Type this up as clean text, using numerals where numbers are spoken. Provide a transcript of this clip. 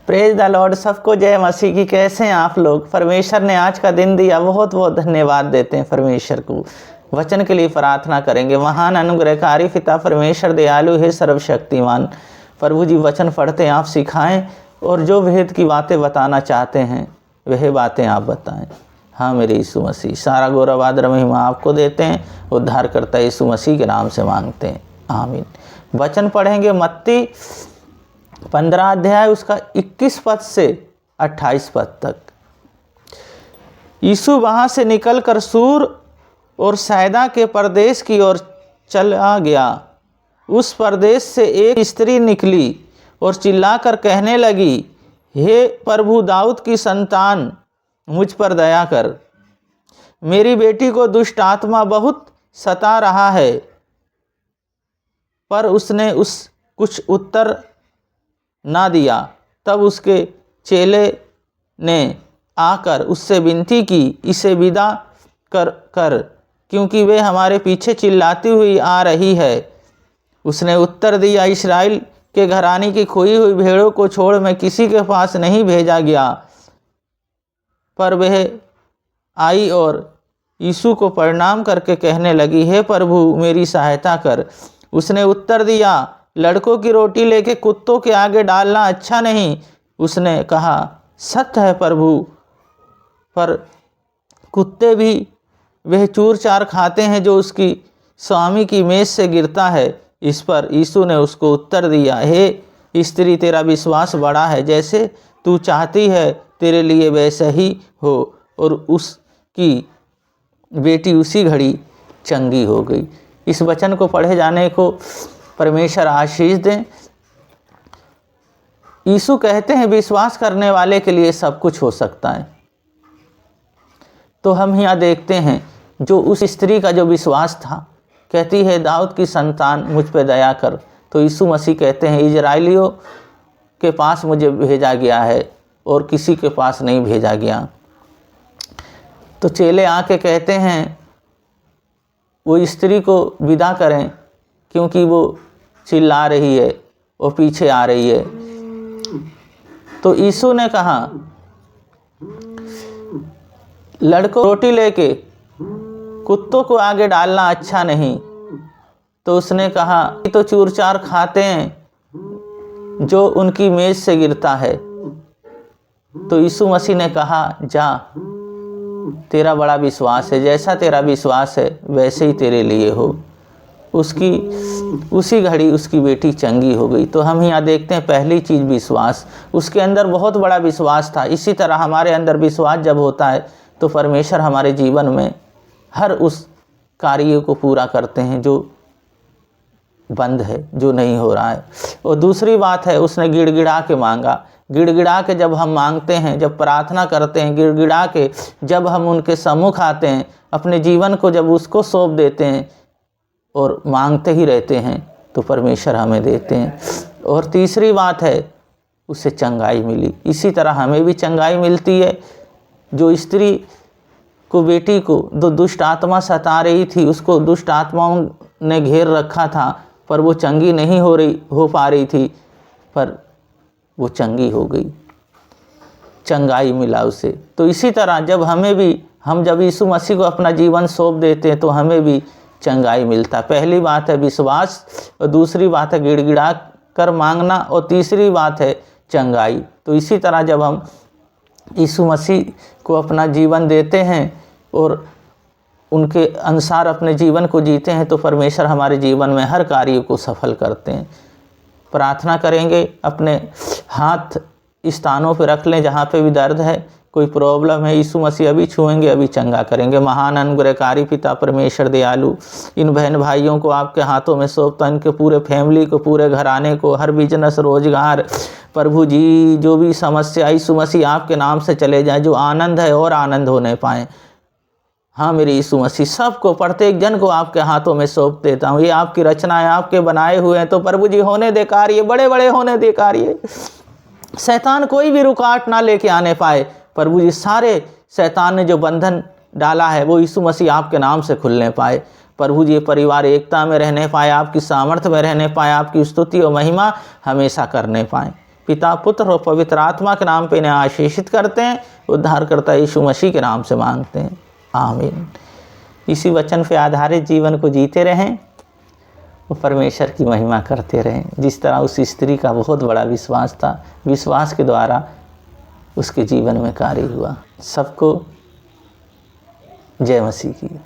Praise the Lord. सबको जय मसीह की। कैसे हैं आप लोग? परमेश्वर ने आज का दिन दिया, बहुत बहुत धन्यवाद देते हैं परमेश्वर को। वचन के लिए प्रार्थना करेंगे। महान अनुग्रहकारी पिता परमेश्वर दयालु है, सर्वशक्तिमान प्रभु जी, वचन पढ़ते हैं आप सिखाएं और जो भेद की बातें बताना चाहते हैं वह बातें आप बताएं। हाँ मेरे यीशु मसीह, सारा गौरव आदर महिमा आपको देते हैं। उद्धारकर्ता यीशु मसीह के नाम से मांगते हैं, आमीन। वचन पढ़ेंगे मत्ती 15 अध्याय, उसका 21 पद से 28 पद तक। यीशु वहाँ से निकलकर सूर और सैदा के प्रदेश की ओर चला गया। उस प्रदेश से एक स्त्री निकली और चिल्लाकर कहने लगी, हे प्रभु दाऊद की संतान, मुझ पर दया कर। मेरी बेटी को दुष्ट आत्मा बहुत सता रहा है। पर उसने कुछ उत्तर ना दिया। तब उसके चेले ने आकर उससे विनती की, इसे विदा कर क्योंकि वे हमारे पीछे चिल्लाती हुई आ रही है। उसने उत्तर दिया, इस्राएल के घराने की खोई हुई भेड़ों को छोड़ मैं किसी के पास नहीं भेजा गया। पर वह आई और यीशु को प्रणाम करके कहने लगी, हे प्रभु मेरी सहायता कर। उसने उत्तर दिया, लड़कों की रोटी लेके कुत्तों के आगे डालना अच्छा नहीं। उसने कहा, सत्य है प्रभु, पर कुत्ते भी वह चूर चार खाते हैं जो उसकी स्वामी की मेज से गिरता है। इस पर यीशु ने उसको उत्तर दिया, हे स्त्री, तेरा विश्वास बड़ा है, जैसे तू चाहती है तेरे लिए वैसा ही हो। और उसकी बेटी उसी घड़ी चंगी हो गई। इस वचन को पढ़े जाने को परमेश्वर आशीष दें। यीशु कहते हैं विश्वास करने वाले के लिए सब कुछ हो सकता है। तो हम यहाँ देखते हैं जो उस स्त्री का जो विश्वास था, कहती है दाऊद की संतान मुझ पे दया कर। तो यीशु मसीह कहते हैं इजराइलियों के पास मुझे भेजा गया है और किसी के पास नहीं भेजा गया। तो चेले आके कहते हैं वो स्त्री को विदा करें क्योंकि वो चिल्ला रही है और पीछे आ रही है। तो यीशु ने कहा, लड़कों रोटी लेके कुत्तों को आगे डालना अच्छा नहीं। तो उसने कहा, ये तो चूर चार खाते हैं जो उनकी मेज से गिरता है। तो यीशु मसीह ने कहा, जा, तेरा बड़ा विश्वास है, जैसा तेरा विश्वास है वैसे ही तेरे लिए हो। उसी घड़ी उसकी बेटी चंगी हो गई। तो हम यहाँ देखते हैं पहली चीज़ विश्वास। उसके अंदर बहुत बड़ा विश्वास था। इसी तरह हमारे अंदर विश्वास जब होता है तो परमेश्वर हमारे जीवन में हर उस कार्य को पूरा करते हैं जो बंद है, जो नहीं हो रहा है। और दूसरी बात है, उसने गिड़गिड़ा के मांगा। गिड़गिड़ा के जब हम मांगते हैं, जब प्रार्थना करते हैं, गिड़गिड़ा के जब हम उनके सम्मुख आते हैं, अपने जीवन को जब उसको सौंप देते हैं और मांगते ही रहते हैं, तो परमेश्वर हमें देते हैं। और तीसरी बात है, उसे चंगाई मिली। इसी तरह हमें भी चंगाई मिलती है। जो स्त्री को, बेटी को दो दुष्ट आत्मा सता रही थी, उसको दुष्ट आत्माओं ने घेर रखा था, पर वो चंगी नहीं हो पा रही थी, पर वो चंगी हो गई, चंगाई मिला उसे। तो इसी तरह जब हम जब यीशु मसीह को अपना जीवन सौंप देते हैं तो हमें भी चंगाई मिलता। पहली बात है विश्वास, और दूसरी बात है गिड़गिड़ा कर मांगना, और तीसरी बात है चंगाई। तो इसी तरह जब हम यीशु मसीह को अपना जीवन देते हैं और उनके अनुसार अपने जीवन को जीते हैं तो परमेश्वर हमारे जीवन में हर कार्य को सफल करते हैं। प्रार्थना करेंगे, अपने हाथ स्थानों पर रख लें जहाँ पे भी दर्द है, कोई प्रॉब्लम है, यीशु मसीह अभी छुएंगे, अभी चंगा करेंगे। महान अनुग्रहकारी पिता परमेश्वर दयालु, इन बहन भाइयों को आपके हाथों में सौंपता, इनके पूरे फैमिली को, पूरे घराने को, हर बिजनेस, रोजगार, प्रभु जी जो भी समस्या, यीशु मसीह आपके नाम से चले जाए। जो आनंद है और आनंद होने पाए। हाँ मेरे यीशु मसीह, सबको, प्रत्येक जन को आपके हाथों में सौंप देता हूँ। ये आपकी रचना है, आपके बनाए हुए हैं, तो प्रभु जी होने दे कार्य, बड़े बड़े होने दे कार्य। शैतान कोई भी रुकावट ना लेके आने पाए। प्रभु जी सारे शैतान ने जो बंधन डाला है वो यीशु मसीह आपके नाम से खुलने पाए। प्रभु जी परिवार एकता में रहने पाए, आपकी सामर्थ्य में रहने पाए, आपकी स्तुति और महिमा हमेशा करने पाए। पिता, पुत्र और पवित्र आत्मा के नाम पे इन्हें आशीषित करते हैं। उद्धारकर्ता यीशु मसीह के नाम से मांगते हैं, आमीन। इसी वचन पे आधारित जीवन को जीते रहें, वो परमेश्वर की महिमा करते रहें। जिस तरह उस स्त्री का बहुत बड़ा विश्वास था, विश्वास के द्वारा उसके जीवन में कार्य हुआ। सबको जय मसीह की।